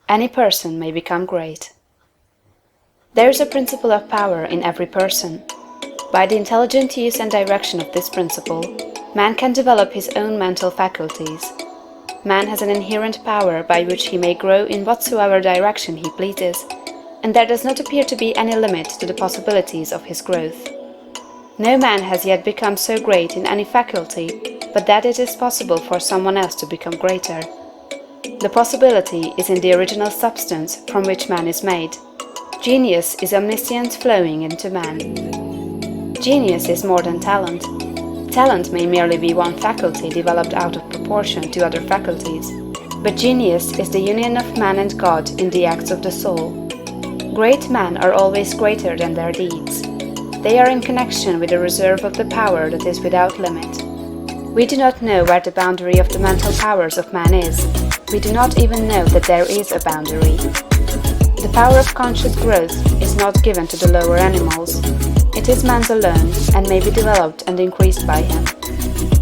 Any person may become great. There is a principle of power in every person. By the intelligent use and direction of this principle, man can develop his own mental faculties. Man has an inherent power by which he may grow in whatsoever direction he pleases, and there does not appear to be any limit to the possibilities of his growth. No man has yet become so great in any faculty but that it is possible for someone else to become greater. The possibility is in the original substance from which man is made. Genius is omniscience flowing into man. Genius is more than talent. Talent may merely be one faculty developed out of proportion to other faculties, but genius is the union of man and God in the acts of the soul. Great men are always greater than their deeds. They are in connection with the reserve of the power that is without limit. We do not know where the boundary of the mental powers of man is. We do not even know that there is a boundary. The power of conscious growth is not given to the lower animals. It is man's alone, and may be developed and increased by him.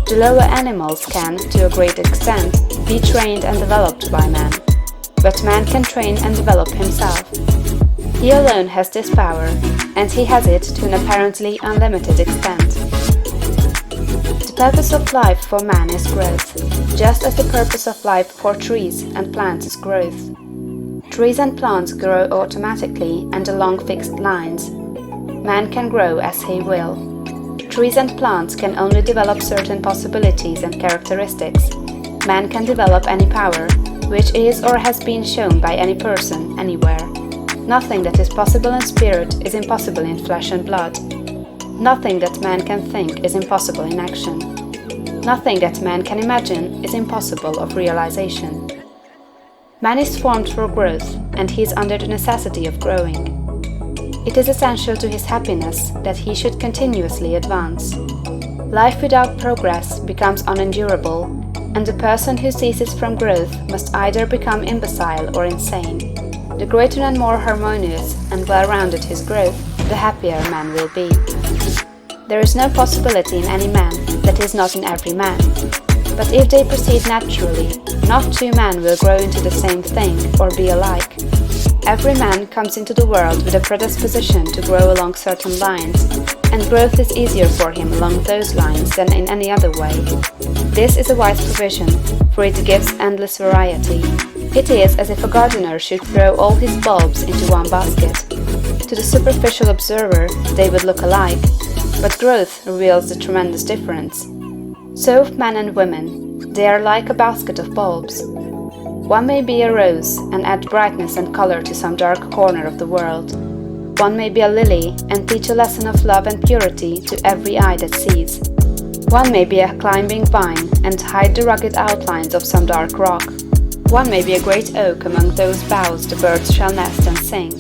The lower animals can, to a great extent, be trained and developed by man. But man can train and develop himself. He alone has this power, and he has it to an apparently unlimited extent. The purpose of life for man is growth, just as the purpose of life for trees and plants is growth. Trees and plants grow automatically and along fixed lines. Man can grow as he will. Trees and plants can only develop certain possibilities and characteristics. Man can develop any power, which is or has been shown by any person, anywhere. Nothing that is possible in spirit is impossible in flesh and blood. Nothing that man can think is impossible in action. Nothing that man can imagine is impossible of realization. Man is formed for growth, and he is under the necessity of growing. It is essential to his happiness that he should continuously advance. Life without progress becomes unendurable, and the person who ceases from growth must either become imbecile or insane. The greater and more harmonious and well-rounded his growth, the happier man will be. There is no possibility in any man that is not in every man. But if they proceed naturally, not two men will grow into the same thing or be alike. Every man comes into the world with a predisposition to grow along certain lines, and growth is easier for him along those lines than in any other way. This is a wise provision, for it gives endless variety. It is as if a gardener should throw all his bulbs into one basket. To the superficial observer, they would look alike, but growth reveals the tremendous difference. So of men and women, they are like a basket of bulbs. One may be a rose and add brightness and color to some dark corner of the world. One may be a lily and teach a lesson of love and purity to every eye that sees. One may be a climbing vine and hide the rugged outlines of some dark rock. One may be a great oak among those boughs the birds shall nest and sing,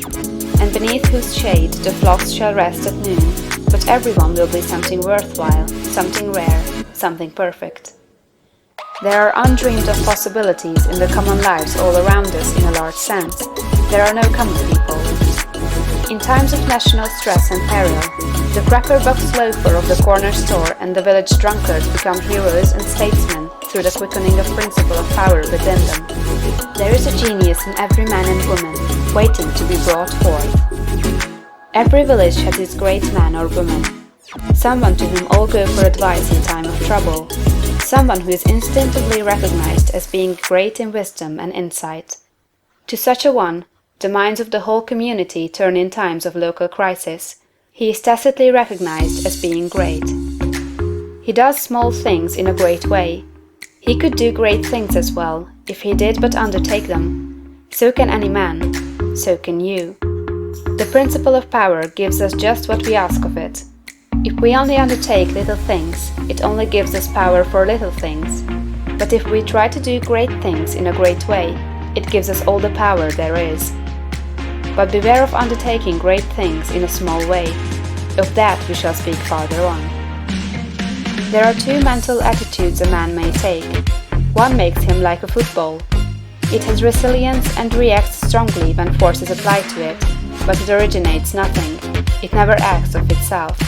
and beneath whose shade the flocks shall rest at noon, but everyone will be something worthwhile, something rare, something perfect. There are undreamed of possibilities in the common lives all around us in a large sense. There are no common people. In times of national stress and peril, the cracker-box loafer of the corner store and the village drunkard become heroes and statesmen through the quickening of principle of power within them. There is a genius in every man and woman, waiting to be brought forth. Every village has its great man or woman, someone to whom all go for advice in time of trouble, someone who is instinctively recognized as being great in wisdom and insight. To such a one, the minds of the whole community turn in times of local crisis. He is tacitly recognized as being great. He does small things in a great way. He could do great things as well, if he did but undertake them. So can any man. So can you. The principle of power gives us just what we ask of it. If we only undertake little things, it only gives us power for little things. But if we try to do great things in a great way, it gives us all the power there is. But beware of undertaking great things in a small way. Of that we shall speak farther on. There are two mental attitudes a man may take. One makes him like a football. It has resilience and reacts strongly when force is applied to it, but it originates nothing. It never acts of itself.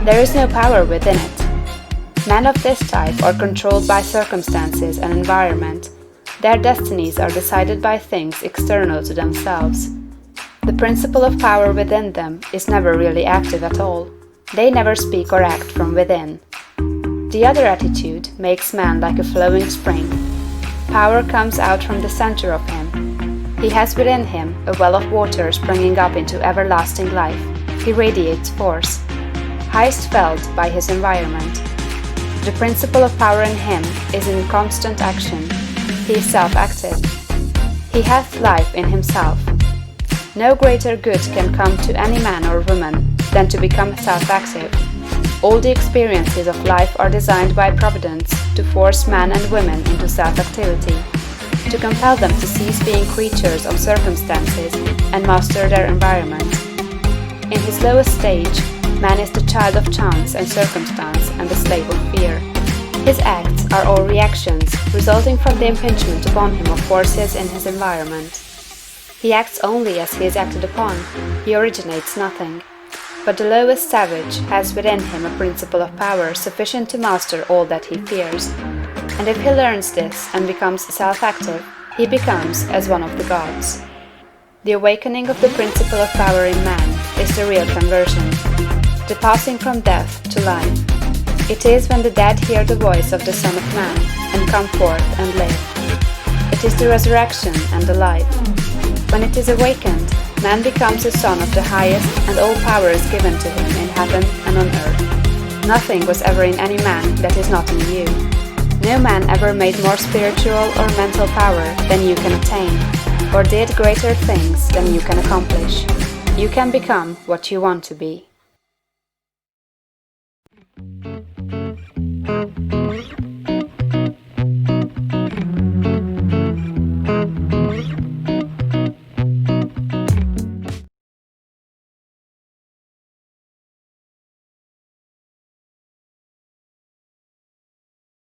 There is no power within it. Men of this type are controlled by circumstances and environment. Their destinies are decided by things external to themselves. The principle of power within them is never really active at all. They never speak or act from within. The other attitude makes man like a flowing spring. Power comes out from the center of him. He has within him a well of water springing up into everlasting life. He radiates force, highest felt by his environment. The principle of power in him is in constant action. He is self-active. He hath life in himself. No greater good can come to any man or woman than to become self-active. All the experiences of life are designed by Providence to force men and women into self-activity, to compel them to cease being creatures of circumstances and master their environment. In his lowest stage, man is the child of chance and circumstance and the slave of fear. His acts are all reactions resulting from the impingement upon him of forces in his environment. He acts only as he is acted upon, he originates nothing. But the lowest savage has within him a principle of power sufficient to master all that he fears. And if he learns this and becomes self-active, he becomes as one of the gods. The awakening of the principle of power in man is the real conversion, the passing from death to life. It is when the dead hear the voice of the Son of Man and come forth and live. It is the resurrection and the life. When it is awakened, man becomes a son of the highest, and all power is given to him in heaven and on earth. Nothing was ever in any man that is not in you. No man ever made more spiritual or mental power than you can attain, or did greater things than you can accomplish. You can become what you want to be.